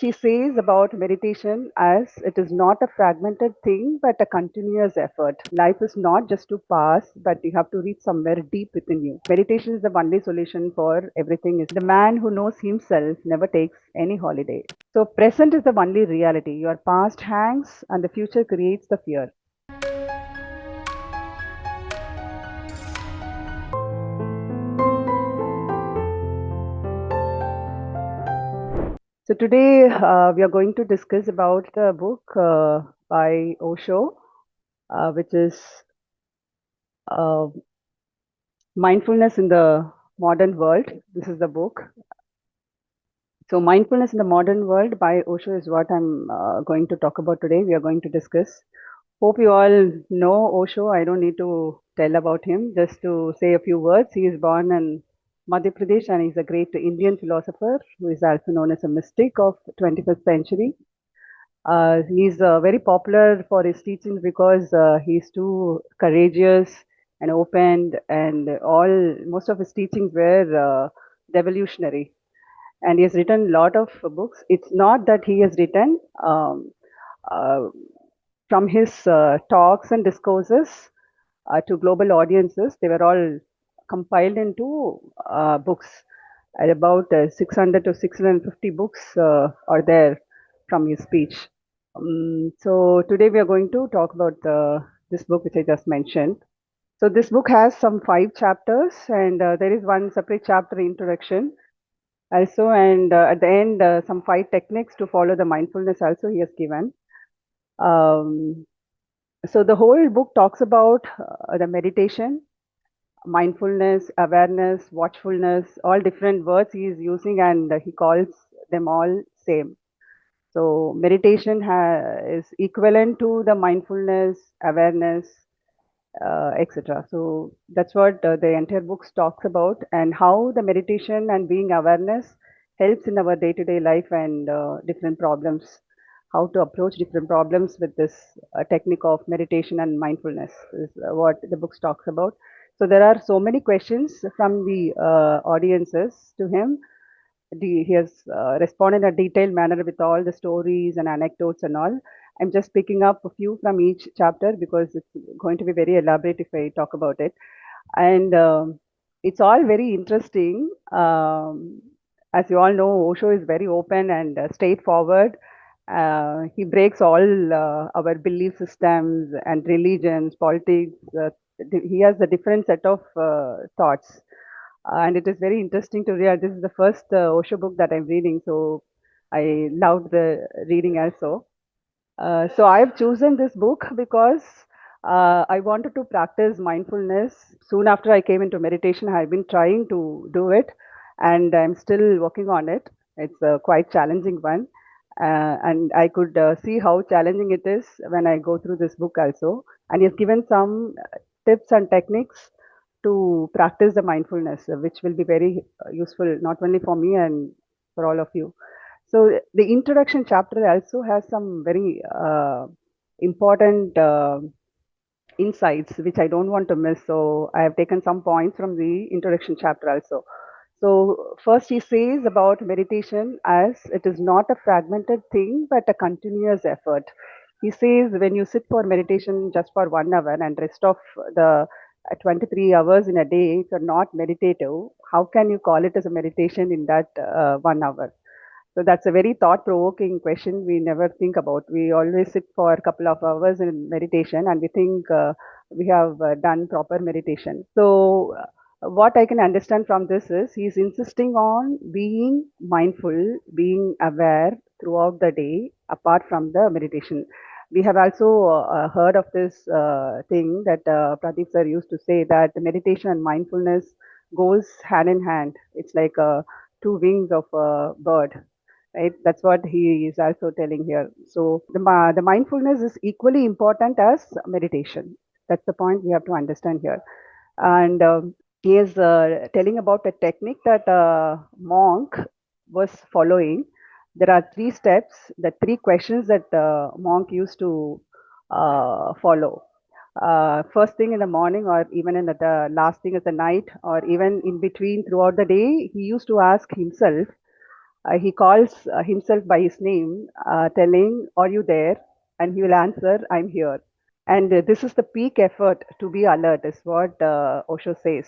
First, he says about meditation as it is not a fragmented thing, but a continuous effort. Life is not just to pass, but you have to reach somewhere deep within you. Meditation is the only solution for everything. The man who knows himself never takes any holiday. So, present is the only reality. Your past hangs, and the future creates the fear. So today we are going to discuss about the book by Osho, which is uh, Mindfulness in the Modern World. This is the book. So Mindfulness in the Modern World by Osho is what I'm going to talk about today. We are going to discuss. Hope you all know Osho. I don't need to tell about him. Just to say a few words. He is born in Madhya Pradesh and he's a great Indian philosopher who is also known as a mystic of 21st century. He's very popular for his teachings because he's too courageous and open, and all most of his teachings were revolutionary. And he has written a lot of books. It's not that he has written uh, from his talks and discourses to global audiences. They were all compiled into books. At about 600 to 650 books are there from his speech. So today we are going to talk about this book which I just mentioned. So this book has some 5 chapters, and there is one separate chapter introduction also, and at the end some 5 techniques to follow the mindfulness also he has given. Um, so the whole book talks about the meditation, mindfulness, awareness, watchfulness, all different words he is using, and he calls them all same. So meditation is equivalent to the mindfulness, awareness, etc. So that's what the entire book talks about, and how the meditation and being awareness helps in our day-to-day life and different problems. How to approach different problems with this technique of meditation and mindfulness is what the book talks about. So there are so many questions from the audiences to him. He has responded in a detailed manner with all the stories and anecdotes and all. I'm just picking up a few from each chapter because it's going to be very elaborate if I talk about it. And it's all very interesting. As you all know, Osho is very open and straightforward. He breaks all our belief systems and religions, politics. He has a different set of thoughts, and it is very interesting to read. This is the first Osho book that I'm reading, so I loved the reading also. So I've chosen this book because I wanted to practice mindfulness. Soon after I came into meditation, I've been trying to do it, and I'm still working on it. It's a quite challenging one, and I could see how challenging it is when I go through this book also. And he's given some tips and techniques to practice the mindfulness, which will be very useful not only for me and for all of you. So the introduction chapter also has some very important insights which I don't want to miss. So I have taken some points from the introduction chapter also. So first he says about meditation as it is not a fragmented thing but a continuous effort. He says when you sit for meditation just for 1 hour and rest of the 23 hours in a day, if you're not meditative, how can you call it as a meditation in that 1 hour? So that's a very thought-provoking question we never think about. We always sit for a couple of hours in meditation and we think we have done proper meditation. So what I can understand from this is he's insisting on being mindful, being aware throughout the day, apart from the meditation. We have also heard of this thing that Pradeep sir used to say that meditation and mindfulness goes hand in hand. It's like two wings of a bird, right? That's what he is also telling here. So the mindfulness is equally important as meditation. That's the point we have to understand here. And he is telling about a technique that a monk was following. There are 3 steps, the 3 questions that the monk used to follow. First thing in the morning, or even in the last thing is the night, or even in between throughout the day, he used to ask himself, He calls himself by his name, telling, "Are you there?" And he will answer, "I'm here." And this is the peak effort to be alert, is what Osho says.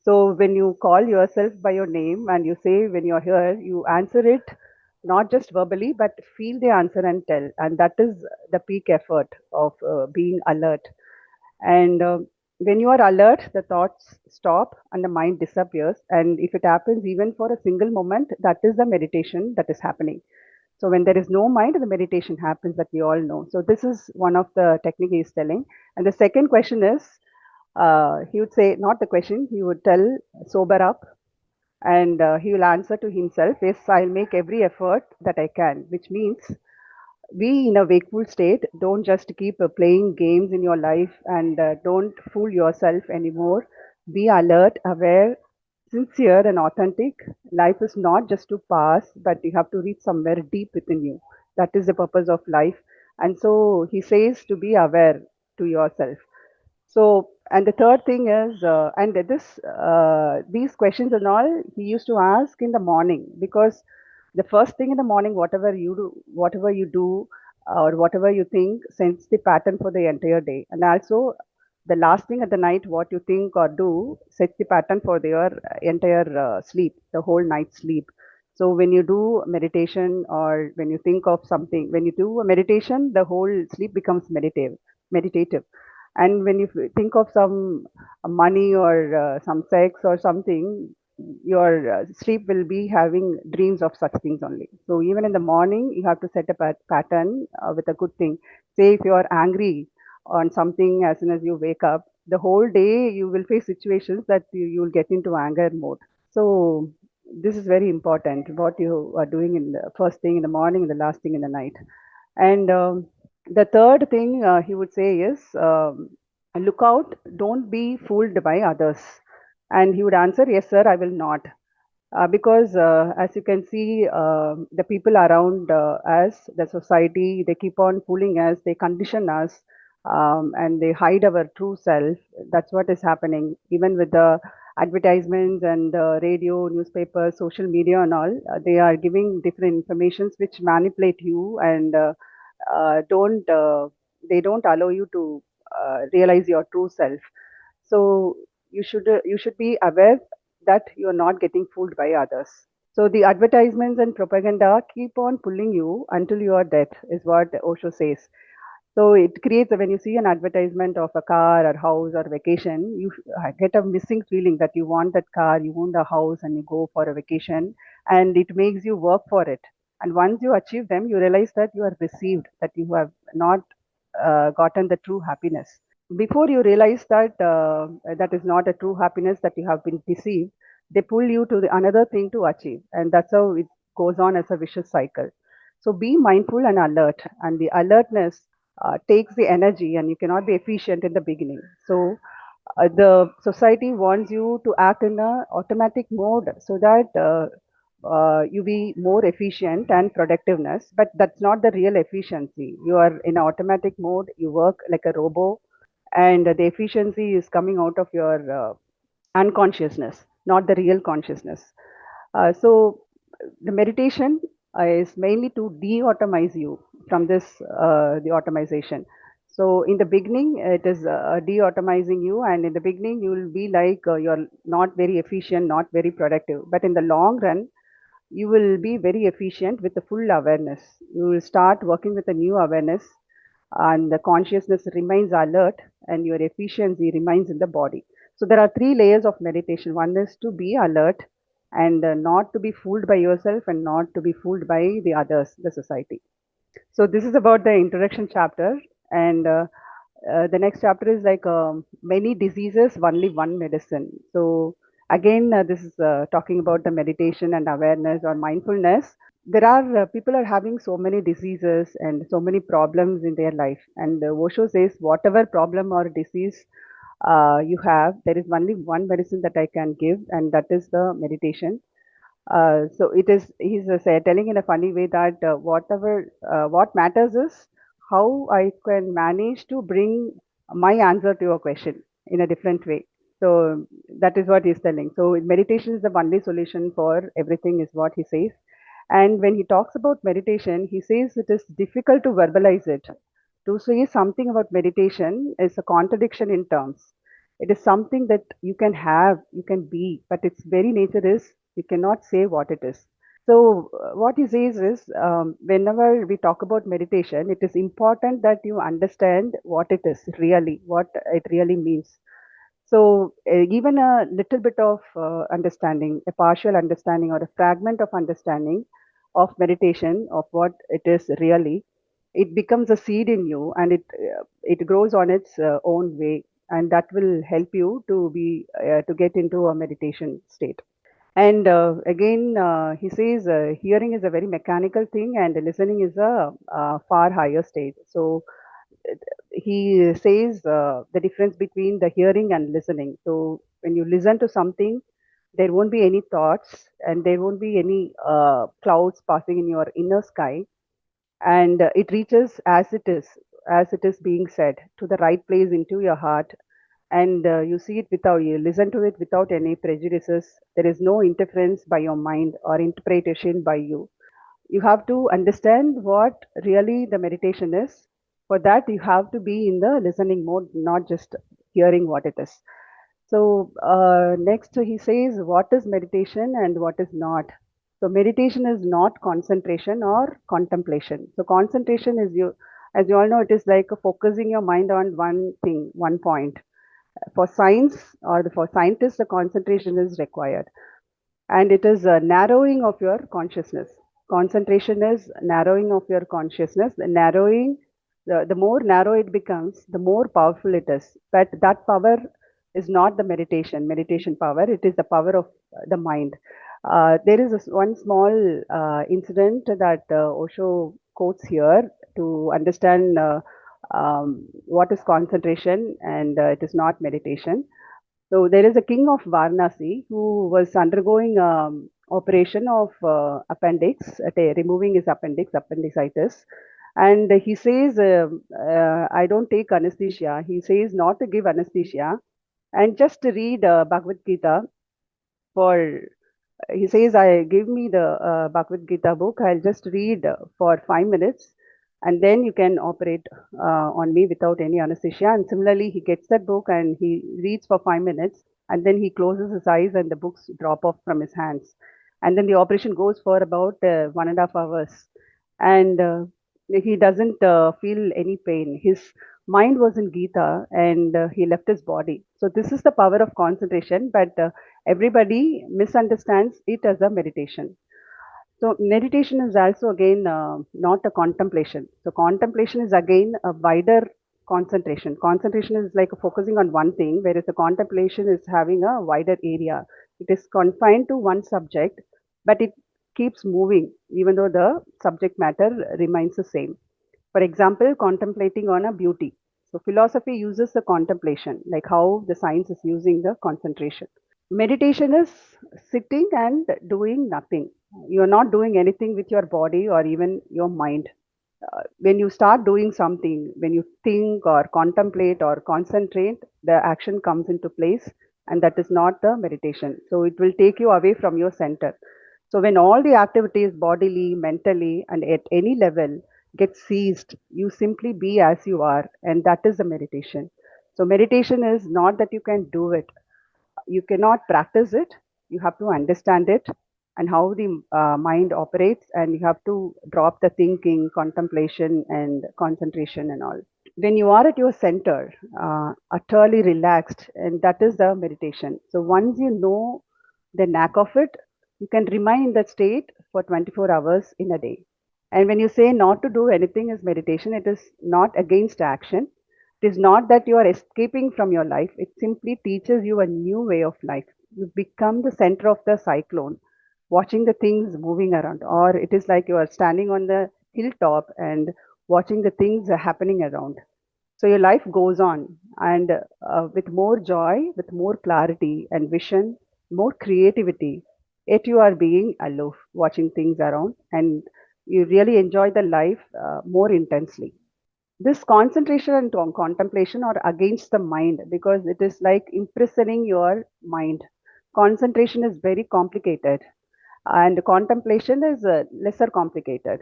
So when you call yourself by your name and you say when you're here, you answer it not just verbally, but feel the answer and tell. And that is the peak effort of being alert. And when you are alert, the thoughts stop and the mind disappears. And if it happens even for a single moment, that is the meditation that is happening. So when there is no mind, the meditation happens, that we all know. So this is one of the technique he is telling. And the second question is, he would say, not the question, he would tell, sober up. And he will answer to himself, yes, I'll make every effort that I can, which means be in a wakeful state. Don't just keep playing games in your life, and don't fool yourself anymore. Be alert, aware, sincere, and authentic. Life is not just to pass, but you have to reach somewhere deep within you. That is the purpose of life. And so he says to be aware to yourself. So, and the third thing is, and these questions and all he used to ask in the morning, because the first thing in the morning, whatever you do, or whatever you think, sets the pattern for the entire day. And also, the last thing at the night, what you think or do, sets the pattern for your entire sleep, the whole night's sleep. So when you do meditation, or when you think of something, when you do a meditation, the whole sleep becomes meditative. And when you think of some money, or some sex or something, your sleep will be having dreams of such things only. So even in the morning, you have to set a pattern with a good thing. Say if you are angry on something, as soon as you wake up, the whole day you will face situations that you will get into anger mode. So this is very important, what you are doing in the first thing in the morning and the last thing in the night. And the third thing he would say is, look out, don't be fooled by others. And he would answer, yes, sir, I will not. Because as you can see, the people around us, the society, they keep on fooling us, they condition us, and they hide our true self. That's what is happening. Even with the advertisements and radio, newspapers, social media, and all, they are giving different informations which manipulate you, and don't they don't allow you to realize your true self. So you should be aware that you are not getting fooled by others. So the advertisements and propaganda keep on pulling you until you are dead, is what Osho says. So it creates, when you see an advertisement of a car or house or vacation, you get a missing feeling that you want that car, you want a house, and you go for a vacation, and it makes you work for it. And once you achieve them, you realize that you are deceived, that you have not gotten the true happiness. Before you realize that that is not a true happiness, that you have been deceived, they pull you to another thing to achieve, and that's how it goes on as a vicious cycle. So be mindful and alert, and the alertness takes the energy, and you cannot be efficient in the beginning. So the society wants you to act in a automatic mode, so that you be more efficient and productiveness, but that's not the real efficiency. You are in a automatic mode, you work like a robo, and the efficiency is coming out of your unconsciousness, not the real consciousness. So the meditation is mainly to de-automize you from this the automation. So in the beginning, it is de-automizing you, and in the beginning, you will be like you're not very efficient, not very productive. But in the long run, you will be very efficient with the full awareness. You will start working with a new awareness, and the consciousness remains alert, and your efficiency remains in the body. So there are three layers of meditation. One is to be alert, and not to be fooled by yourself, and not to be fooled by the others, the society. So this is about the introduction chapter, and the next chapter is like many diseases, only one medicine. So again, this is talking about the meditation and awareness or mindfulness. There are people are having so many diseases and so many problems in their life, and Osho says whatever problem or disease you have, there is only one medicine that I can give, and that is the meditation. So it is, he's telling in a funny way that what matters is how I can manage to bring my answer to your question in a different way. So that is what he's telling. So meditation is the only solution for everything, is what he says. And when he talks about meditation, he says it is difficult to verbalize it. To say something about meditation is a contradiction in terms. It is something that you can have, you can be, but its very nature is you cannot say what it is. So, what he says is, whenever we talk about meditation, it is important that you understand what it is really, what it really means. So, even a little bit of understanding, a partial understanding, or a fragment of understanding of meditation, of what it is really, it becomes a seed in you, and it grows on its own way, and that will help you to get into a meditation state. And again, he says hearing is a very mechanical thing, and listening is a far higher state. So he says the difference between the hearing and listening. So when you listen to something, there won't be any thoughts, and there won't be any clouds passing in your inner sky, and it reaches as it is being said, to the right place into your heart, and you listen to it without any prejudices. There is no interference by your mind or interpretation by you. You have to understand what really the meditation is. For that, you have to be in the listening mode, not just hearing what it is. So, next he says, what is meditation and what is not? So, meditation is not concentration or contemplation. So, concentration is as you all know, it is like focusing your mind on one thing, one point. For science for scientists, the concentration is required, and it is a narrowing of your consciousness. Concentration is narrowing of your consciousness. The narrowing, the more narrow it becomes, the more powerful it is. But that power is not the meditation power. It is the power of the mind. There is one small incident that Osho quotes here to understand what is concentration, and it is not meditation. So there is a king of Varanasi who was undergoing operation of appendix, removing his appendicitis, and he says, "I don't take anesthesia." He says not to give anesthesia and just to read Bhagavad Gita for. He says, "I give me the Bhagavad Gita book. I'll just read for 5 minutes, and then you can operate on me without any anesthesia." And similarly, he gets that book and he reads for 5 minutes, and then he closes his eyes and the books drop off from his hands. And then the operation goes for about 1.5 hours, and he doesn't feel any pain. His mind was in Gita, and he left his body. So this is the power of concentration, but everybody misunderstands it as a meditation. So meditation is also again not a contemplation. So contemplation is again a wider concentration. Concentration is like focusing on one thing, whereas the contemplation is having a wider area. It is confined to one subject, but it keeps moving even though the subject matter remains the same. For example, contemplating on a beauty. So philosophy uses the contemplation, like how the science is using the concentration. Meditation is sitting and doing nothing. You're not doing anything with your body or even your mind. When you start doing something, when you think or contemplate or concentrate, the action comes into place, and that is not the meditation. So it will take you away from your center. So when all the activities, bodily, mentally, and at any level, get ceased, you simply be as you are, and that is the meditation. So meditation is not that you can do it, you cannot practice it. You have to understand it and how the mind operates, and you have to drop the thinking, contemplation, and concentration and all. When you are at your center, utterly relaxed, and that is the meditation. So once you know the knack of it, you can remain in that state for 24 hours in a day. And when you say not to do anything is meditation, it is not against action. It is not that you are escaping from your life. It simply teaches you a new way of life. You become the center of the cyclone, watching the things moving around. Or it is like you are standing on the hilltop and watching the things happening around. So your life goes on, and with more joy, with more clarity and vision, more creativity. Yet you are being aloof, watching things around, and you really enjoy the life more intensely. This concentration and contemplation are against the mind because it is like imprisoning your mind. Concentration is very complicated, and contemplation is lesser complicated,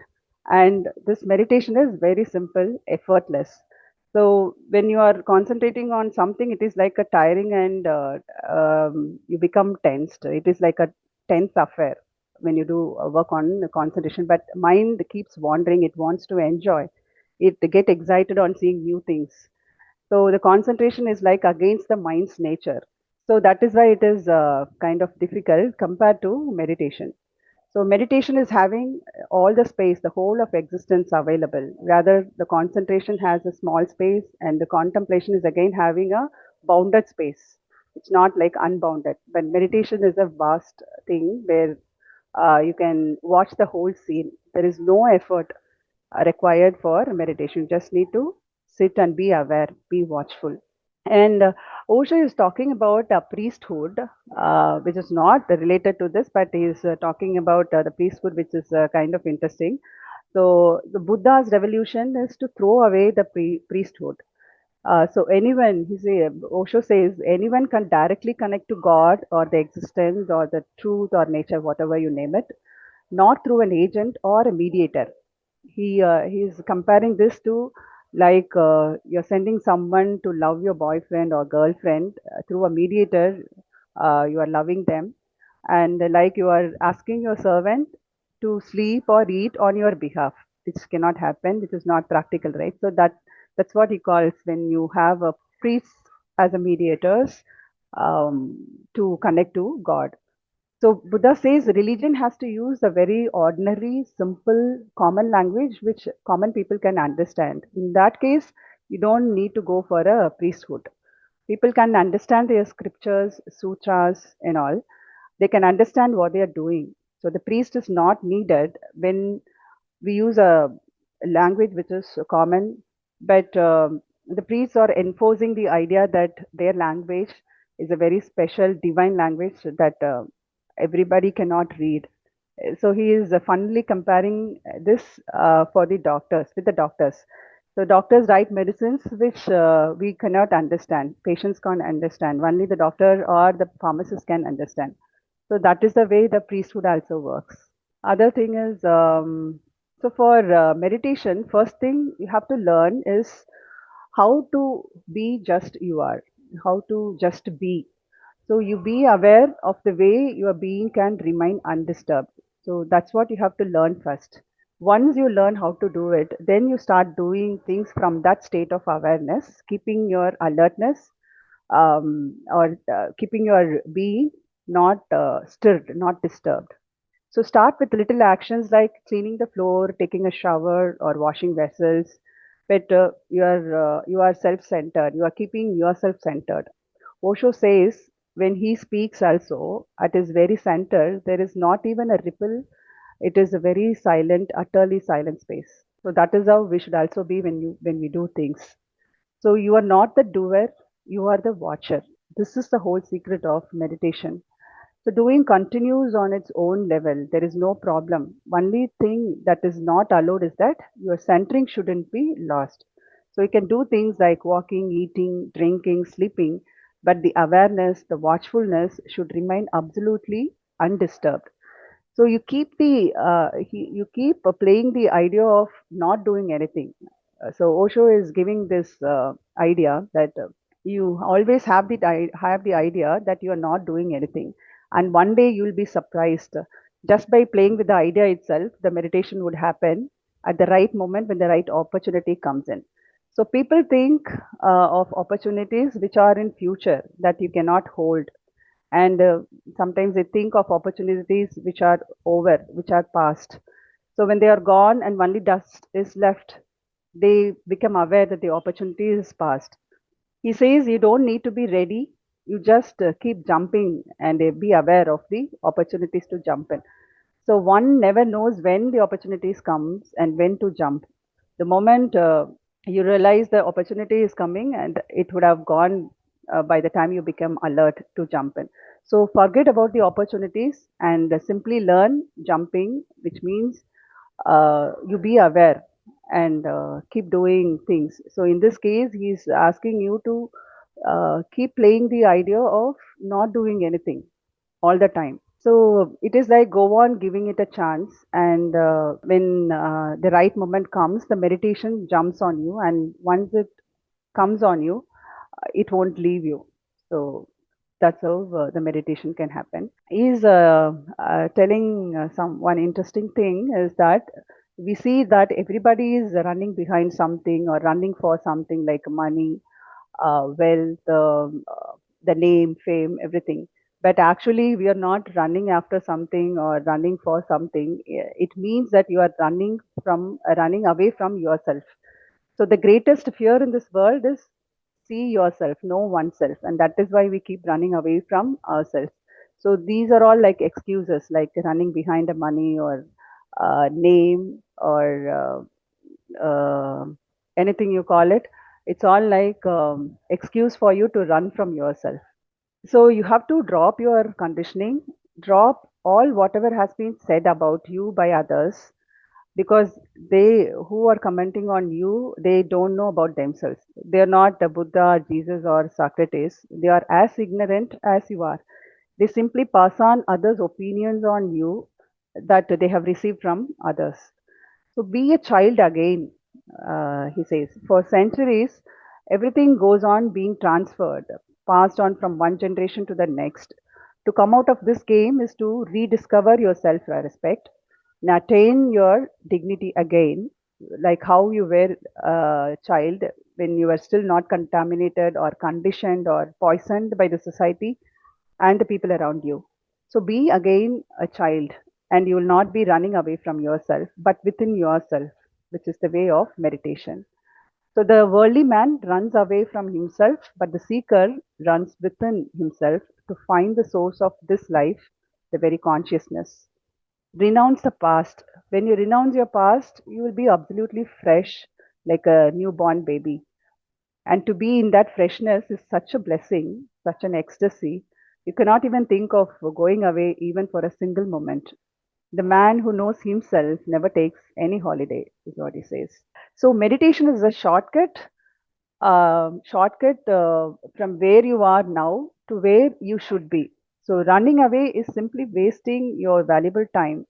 and this meditation is very simple, effortless. So when you are concentrating on something, it is like a tiring, and you become tensed. It is like a tense affair when you do work on the concentration, but mind keeps wandering. It wants to enjoy, it get excited on seeing new things. So the concentration is like against the mind's nature. So that is why it is kind of difficult compared to meditation. So meditation is having all the space, the whole of existence available. Rather, the concentration has a small space, and the contemplation is again having a bounded space. It's not like unbounded. But meditation is a vast thing where you can watch the whole scene. There is no effort required for meditation. You just need to sit and be aware, be watchful. And Osho is talking about priesthood, which is not related to this, but he is talking about the priesthood, which is kind of interesting. So, the Buddha's revolution is to throw away the priesthood. So, anyone, Osho says, anyone can directly connect to God or the existence or the truth or nature, whatever you name it, not through an agent or a mediator. He's comparing this to like you're sending someone to love your boyfriend or girlfriend through a mediator. You are loving them, and like you are asking your servant to sleep or eat on your behalf, which cannot happen, which is not practical, right? So that's what he calls when you have a priest as a mediators um, to connect to God. So Buddha says religion has to use a very ordinary, simple, common language which common people can understand. In that case, you don't need to go for a priesthood. People can understand their scriptures, sutras, and all. They can understand what they are doing. So the priest is not needed when we use a language which is common, but the priests are enforcing the idea that their language is a very special divine language that everybody cannot read. So he is funnily comparing this for the doctors with the doctors. So doctors write medicines which we cannot understand. Patients can't understand. Only the doctor or the pharmacist can understand. So that is the way the priesthood also works. Other thing is, so for meditation, first thing you have to learn is how to be just you are, how to just be. So you be aware of the way your being can remain undisturbed. So that's what you have to learn first. Once you learn how to do it, then you start doing things from that state of awareness, keeping your alertness or keeping your being not stirred, not disturbed. So start with little actions like cleaning the floor, taking a shower, or washing vessels. But you are self-centered. You are keeping yourself centered. Osho says when he speaks also at his very center, there is not even a ripple. It is a very silent, utterly silent space. So that is how we should also be when we do things. So you are not the doer, you are the watcher. This is the whole secret of meditation. So doing continues on its own level. There is no problem. Only thing that is not allowed is that your centering shouldn't be lost. So you can do things like walking, eating, drinking, sleeping, but the awareness, the watchfulness should remain absolutely undisturbed. So you keep playing the idea of not doing anything. So Osho is giving this idea that you always have the idea that you are not doing anything, and one day you will be surprised. Just by playing with the idea itself, the meditation would happen at the right moment when the right opportunity comes in. So people think of opportunities which are in future that you cannot hold, and sometimes they think of opportunities which are over, which are past. So when they are gone and only dust is left, they become aware that the opportunity is past. He says you don't need to be ready, you just keep jumping and be aware of the opportunities to jump in. So one never knows when the opportunities comes and when to jump. The moment you realize the opportunity is coming, and it would have gone by the time you become alert to jump in. So forget about the opportunities and simply learn jumping, which means you be aware and keep doing things. So in this case, he's asking you to keep playing the idea of not doing anything all the time. So it is like go on giving it a chance, and when the right moment comes, the meditation jumps on you, and once it comes on you, it won't leave you. So that's how the meditation can happen. He's telling some one interesting thing is that we see that everybody is running behind something or running for something like money, wealth, the name, fame, everything. But actually, we are not running after something or running for something. It means that you are running away from yourself. So the greatest fear in this world is see yourself, know oneself, and that is why we keep running away from ourselves. So these are all like excuses, like running behind the money or name or anything you call it. It's all like excuse for you to run from yourself. So you have to drop your conditioning, drop all whatever has been said about you by others, because they who are commenting on you, they don't know about themselves. They are not the Buddha, Jesus, or Socrates. They are as ignorant as you are. They simply pass on others' opinions on you that they have received from others. So be a child again, he says. For centuries, everything goes on being transferred, passed on from one generation to the next. To come out of this game is to rediscover your self respect and attain your dignity again, like how you were a child when you were still not contaminated or conditioned or poisoned by the society and the people around you. So be again a child, and you will not be running away from yourself, but within yourself, which is the way of meditation. So the worldly man runs away from himself, but the seeker runs within himself to find the source of this life, the very consciousness. Renounce the past. When you renounce your past, you will be absolutely fresh, like a newborn baby. And to be in that freshness is such a blessing, such an ecstasy. You cannot even think of going away even for a single moment. The man who knows himself never takes any holiday, is what he says. So, meditation is a shortcut from where you are now to where you should be. So, running away is simply wasting your valuable time.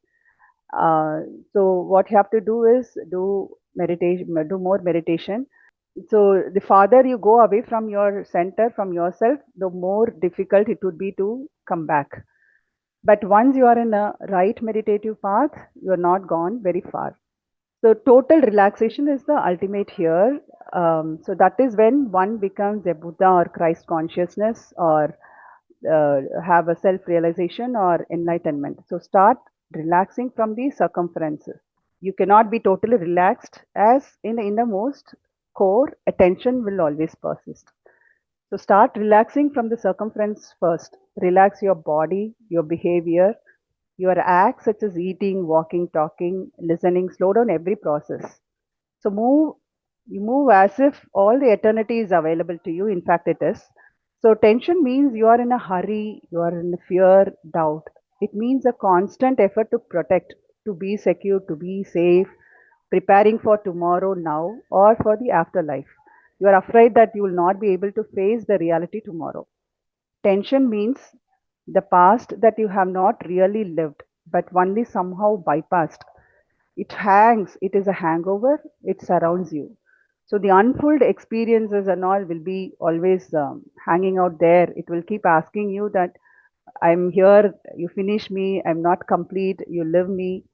Uh, so, what you have to do is do more meditation. So the farther you go away from your center, from yourself, the more difficult it would be to come back. But once you are in a right meditative path, you are not gone very far. So total relaxation is the ultimate here. So that is when one becomes a Buddha or Christ consciousness, or have a self realization or enlightenment. So start relaxing from the circumferences. You cannot be totally relaxed, as in the innermost core, attention will always persist. So start relaxing from the circumference first. Relax your body, your behavior, your acts such as eating, walking, talking, listening. Slow down every process. So you move as if all the eternity is available to you. In fact, it is. So tension means you are in a hurry, you are in fear, doubt. It means a constant effort to protect, to be secure, to be safe, preparing for tomorrow now or for the afterlife. You are afraid that you will not be able to face the reality tomorrow. Tension means the past that you have not really lived, but only somehow bypassed. It hangs, it is a hangover, it surrounds you. So the unfold experiences and all will be always hanging out there. It will keep asking you that I'm here, you finish me, I'm not complete, you live me.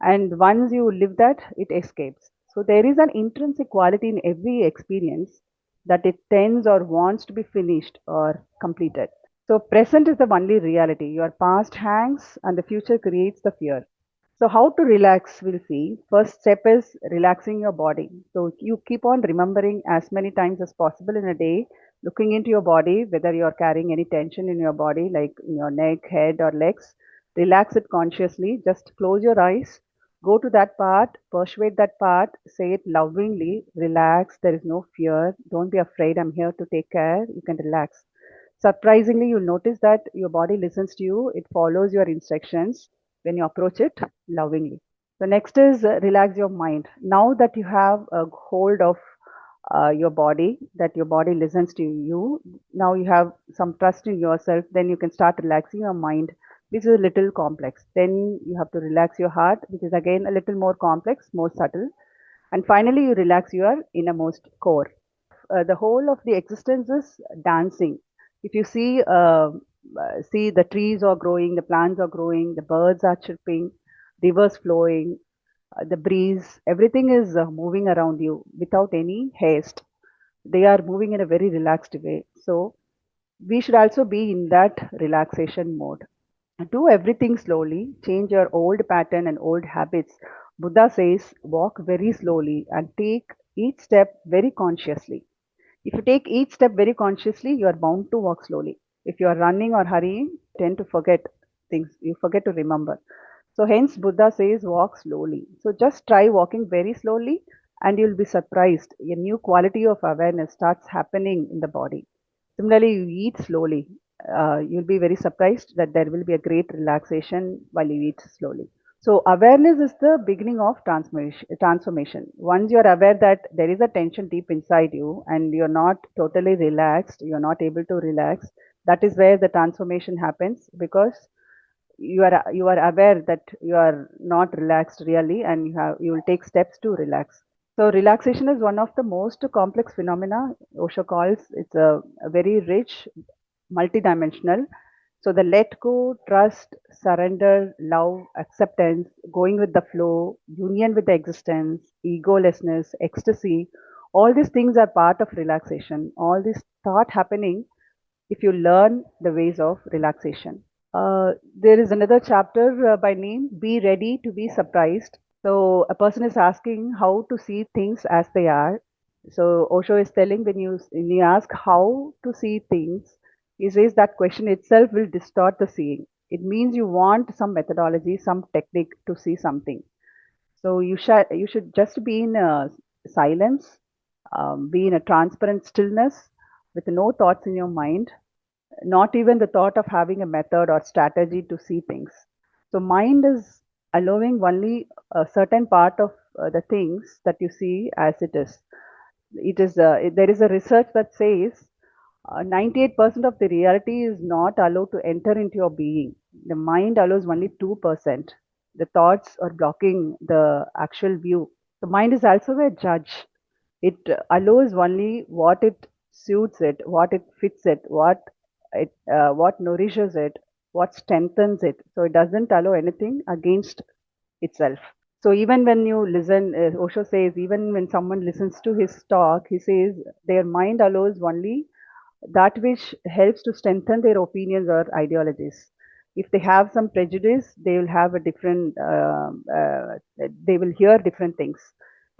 And once you live that, it escapes. So there is an intrinsic quality in every experience that it tends or wants to be finished or completed. So present is the only reality. Your past hangs and the future creates the fear. So how to relax, we'll see. First step is relaxing your body. So you keep on remembering as many times as possible in a day, looking into your body, whether you're carrying any tension in your body, like in your neck, head, or legs. Relax it consciously. Just close your eyes. Go to that part, persuade that part, say it lovingly. Relax, there is no fear. Don't be afraid. I'm here to take care. You can relax. Surprisingly, you'll notice that your body listens to you, it follows your instructions when you approach it lovingly. So, next is relax your mind. Now that you have a hold of your body, that your body listens to you, now you have some trust in yourself, then you can start relaxing your mind. which is a little complex. Then you have to relax your heart, which is again a little more complex, more subtle. And finally, you relax your innermost core. The whole of the existence is dancing. If you see the trees are growing, the plants are growing, the birds are chirping, rivers flowing, the breeze, everything is moving around you without any haste. They are moving in a very relaxed way. So we should also be in that relaxation mode. Do everything slowly, change your old pattern and old habits. Buddha says, walk very slowly and take each step very consciously. If you take each step very consciously, you are bound to walk slowly. If you are running or hurrying, you tend to forget things, you forget to remember. So, hence, Buddha says, walk slowly. So, just try walking very slowly and you'll be surprised. A new quality of awareness starts happening in the body. Similarly, you eat slowly. You'll be very surprised that there will be a great relaxation while you eat slowly. So awareness is the beginning of transformation. Once you're aware that there is a tension deep inside you and you're not totally relaxed, you're not able to relax, that is where the transformation happens, because you are aware that you are not relaxed really, and you will take steps to relax. So relaxation is one of the most complex phenomena. Osho calls it's a very rich, multidimensional. So the let go, trust, surrender, love, acceptance, going with the flow, union with the existence, egolessness, ecstasy, all these things are part of relaxation. All this start happening if you learn the ways of relaxation. There is another chapter by name Be Ready to Be Surprised. So a person is asking how to see things as they are. So Osho is telling, when you ask how to see things, he says that question itself will distort the seeing. It means you want some methodology, some technique to see something. So you should just be in silence, be in a transparent stillness with no thoughts in your mind, not even the thought of having a method or strategy to see things. So, mind is allowing only a certain part of the things that you see as it is. There is a research that says 98% of the reality is not allowed to enter into your being. The mind allows only 2%. The thoughts are blocking the actual view. The mind is also a judge. It allows only what it suits it, what it fits it, what nourishes it, what strengthens it. So it doesn't allow anything against itself. So even when you listen, Osho says, even when someone listens to his talk, he says their mind allows only that which helps to strengthen their opinions or ideologies. If they have some prejudice, they will have a different, they will hear different things.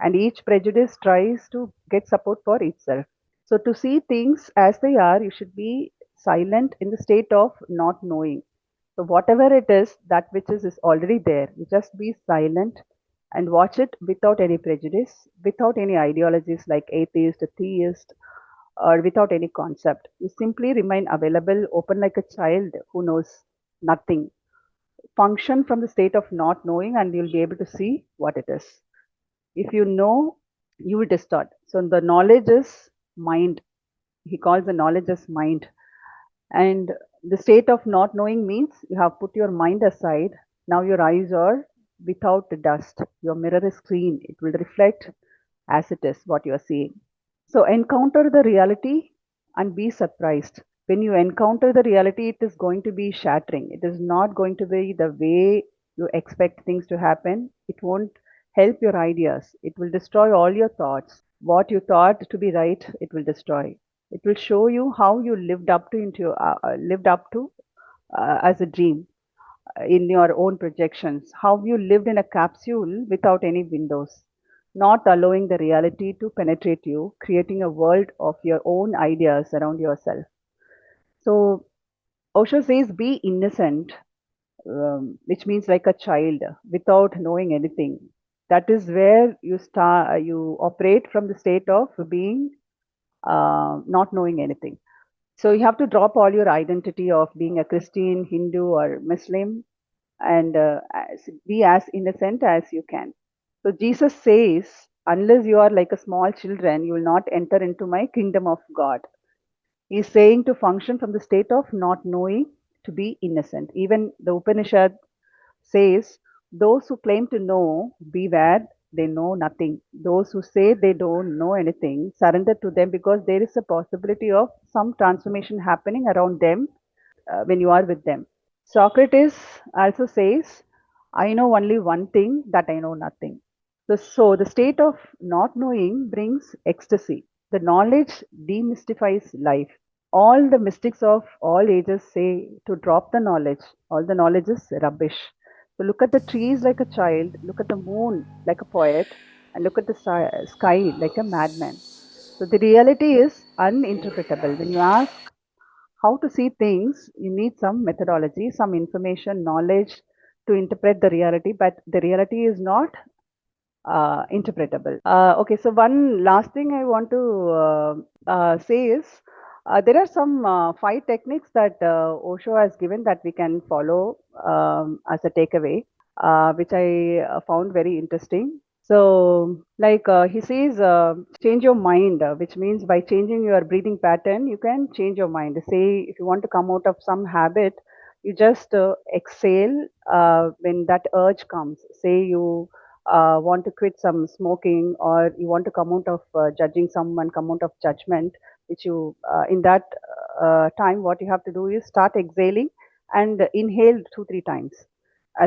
And each prejudice tries to get support for itself. So, to see things as they are, you should be silent in the state of not knowing. So, whatever it is, that which is already there. You just be silent and watch it without any prejudice, without any ideologies like atheist, theist, or without any concept. You simply remain available, open like a child who knows nothing. Function from the state of not knowing, and you'll be able to see what it is. If you know, you will distort. So the knowledge is mind. He calls the knowledge as mind. And the state of not knowing means you have put your mind aside. Now your eyes are without the dust. Your mirror is clean. It will reflect as it is what you are seeing. So encounter the reality and be surprised. When you encounter the reality, it is going to be shattering. It is not going to be the way you expect things to happen. It won't help your ideas. It will destroy all your thoughts. What you thought to be right, it will destroy. It will show you how you lived up to as a dream in your own projections, how you lived in a capsule without any windows, not allowing the reality to penetrate you, creating a world of your own ideas around yourself. So, Osho says, be innocent, which means like a child without knowing anything. That is where you operate from the state of being not knowing anything. So you have to drop all your identity of being a Christian, Hindu, or Muslim, and be as innocent as you can. So Jesus says, unless you are like a small children, you will not enter into my kingdom of God. He's saying to function from the state of not knowing, to be innocent. Even the Upanishad says, those who claim to know, beware, they know nothing. Those who say they don't know anything, surrender to them, because there is a possibility of some transformation happening around them when you are with them. Socrates also says, I know only one thing, that I know nothing. So the state of not knowing brings ecstasy. The knowledge demystifies life. All the mystics of all ages say to drop the knowledge. All the knowledge is rubbish. So look at the trees like a child, look at the moon like a poet, and look at the sky like a madman. So the reality is uninterpretable. When you ask how to see things, you need some methodology, some information, knowledge to interpret the reality, but the reality is not interpretable. Okay, so one last thing I want to say is there are some 5 techniques that Osho has given that we can follow as a takeaway, which I found very interesting. So, like he says, change your mind, which means by changing your breathing pattern, you can change your mind. Say, if you want to come out of some habit, you just exhale when that urge comes. Say you want to quit some smoking, or you want to come out of judging someone, come out of judgment, which you, in that time, what you have to do is start exhaling and inhale 2 3 times.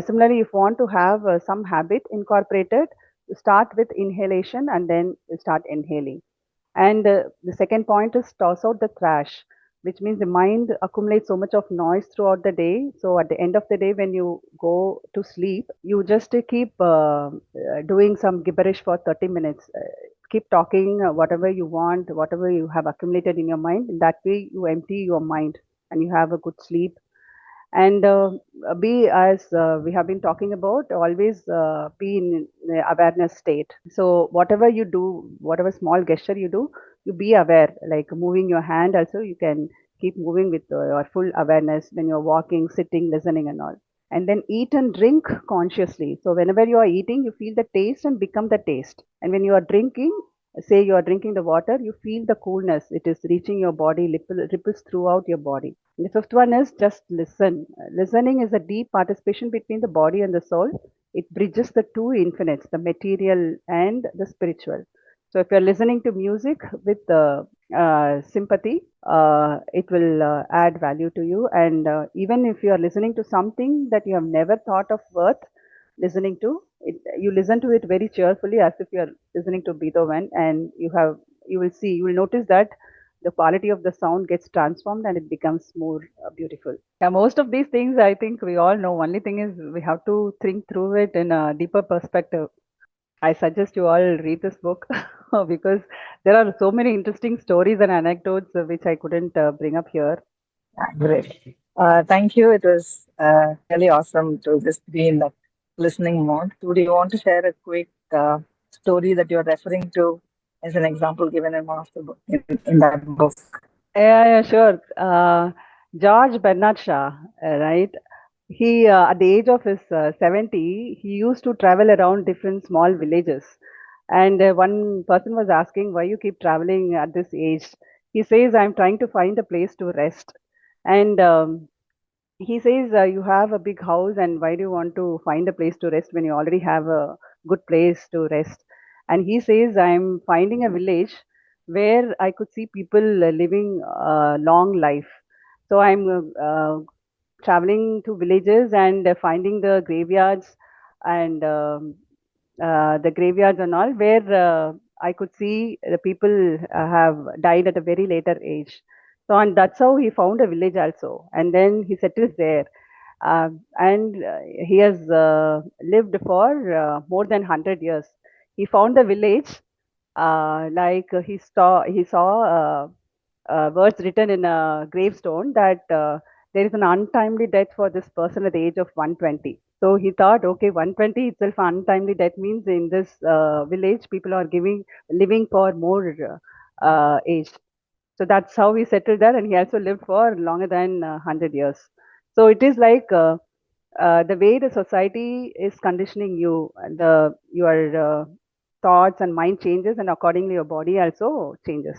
Similarly, if you want to have some habit incorporated, you start with inhalation and then you start inhaling. And the second point is toss out the trash, which means the mind accumulates so much of noise throughout the day. So at the end of the day, when you go to sleep, you just keep doing some gibberish for 30 minutes. Keep talking whatever you want, whatever you have accumulated in your mind. In that way, you empty your mind and you have a good sleep. And be, as we have been talking about, always be in the awareness state. So whatever you do, whatever small gesture you do, you be aware, like moving your hand also, you can keep moving with your full awareness when you're walking, sitting, listening and all. And then eat and drink consciously. So whenever you are eating, you feel the taste and become the taste. And when you are drinking, say you are drinking the water, you feel the coolness, it is reaching your body, ripples throughout your body. The fifth one is just listen. Listening is a deep participation between the body and the soul. It bridges the two infinites, the material and the spiritual. So if you're listening to music with sympathy, it will add value to you. And even if you are listening to something that you have never thought of worth listening to, you listen to it very cheerfully, as if you are listening to Beethoven, and you will see, you will notice that the quality of the sound gets transformed and it becomes more beautiful. Yeah, most of these things I think we all know. Only thing is we have to think through it in a deeper perspective. I suggest you all read this book because there are so many interesting stories and anecdotes which I couldn't bring up here. Great. Thank you. It was really awesome to just be in that listening mode. Would you want to share a quick story that you're referring to as an example given in one of the book, in that book? Yeah, sure. George Bernard Shaw, right? He, at the age of his 70, he used to travel around different small villages. And one person was asking, why you keep traveling at this age? He says, I'm trying to find a place to rest. And he says, you have a big house, and why do you want to find a place to rest when you already have a good place to rest? And he says, I'm finding a village where I could see people living a long life. So I'm traveling to villages and finding the graveyards and the graveyards and all, where I could see the people have died at a very later age. So, and that's how he found a village also. And then he settles there. And he has lived for more than 100 years. He found the village, he saw words written in a gravestone that there is an untimely death for this person at the age of 120. So he thought, okay, 120 itself untimely death means in this village people are living for more age. So that's how he settled there, and he also lived for longer than 100 years. So it is like the way the society is conditioning you, the your thoughts and mind changes, and accordingly your body also changes.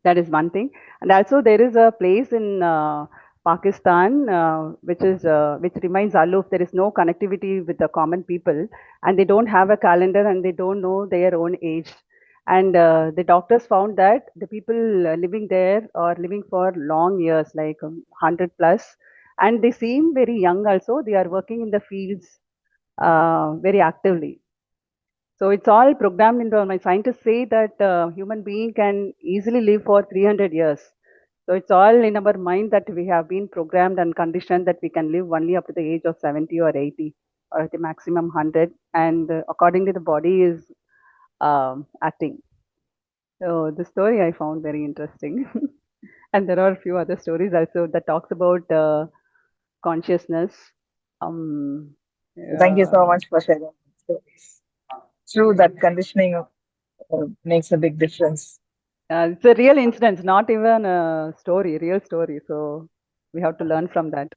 That is one thing. And also there is a place in Pakistan, which remains aloof. There is no connectivity with the common people, and they don't have a calendar, and they don't know their own age. And the doctors found that the people living there are living for long years, like 100 plus, and they seem very young. Also, they are working in the fields very actively. So it's all programmed into my scientists say that human being can easily live for 300 years. So it's all in our mind that we have been programmed and conditioned that we can live only up to the age of 70 or 80 or at the maximum 100. And accordingly, the body is acting. So the story I found very interesting. And there are a few other stories also that talks about consciousness. Um, Thank you so uh, much for sharing. It's true that conditioning makes a big difference. it's a real incident, not even a story, real story. So we have to learn from that.